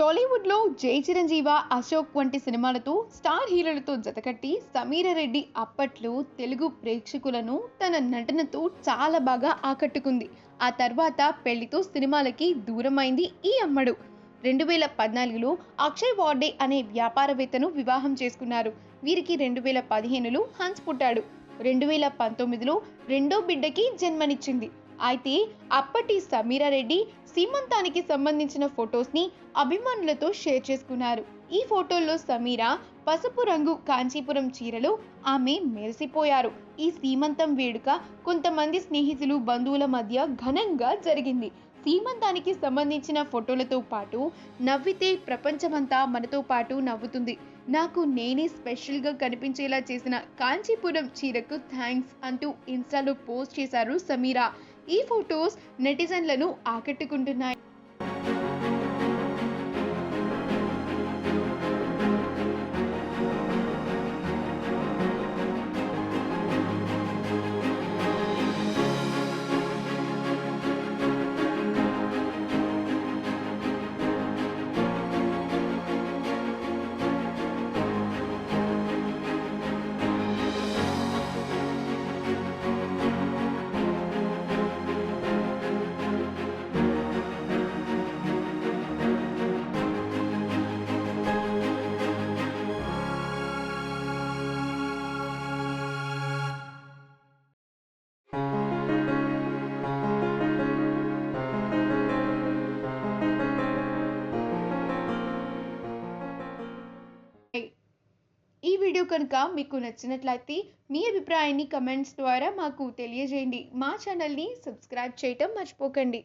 టాలీవుడ్లో జై చిరంజీవ, అశోక్ వంటి సినిమాలతో స్టార్ హీరోలతో జతకట్టి సమీర రెడ్డి అప్పట్లో తెలుగు ప్రేక్షకులను తన నటనతో చాలా బాగా ఆకట్టుకుంది. ఆ తర్వాత పెళ్లితో సినిమాలకి దూరమైంది ఈ అమ్మడు. 2014లో అక్షయ్ వార్డే అనే వ్యాపారవేత్తను వివాహం చేసుకున్నారు. వీరికి 2015లో హన్స్ పుట్టాడు. 2019లో రెండో బిడ్డకి జన్మనిచ్చింది. అయితే అప్పటి సమీరా రెడ్డి సీమంతానికి సంబంధించిన ఫొటోస్ ని అభిమానులతో షేర్ చేసుకున్నారు. ఈ ఫోటోల్లో సమీరా పసుపు రంగు కాంచీపురం చీరలో ఆమె మెరిసిపోయారు. ఈ సీమంతం వేడుక కొంతమంది స్నేహితులు, బంధువుల మధ్య ఘనంగా జరిగింది. సీమంతానికి సంబంధించిన ఫోటోలతో పాటు నవ్వితే ప్రపంచమంతా మనతో పాటు నవ్వుతుంది, నాకు నేనే స్పెషల్గా కనిపించేలా చేసిన కాంచీపురం చీరకు థ్యాంక్స్ అంటూ ఇన్స్టాలో పోస్ట్ చేశారు సమీరా. ఈ ఫొటోస్ నెటిజన్లను ఆకట్టుకుంటున్నాయి. ఈ వీడియో కనుక మీకు నచ్చినట్లయితే మీ అభిప్రాయాన్ని కమెంట్స్ ద్వారా మాకు తెలియజేయండి. మా ఛానల్ని సబ్స్క్రైబ్ చేయటం మర్చిపోకండి.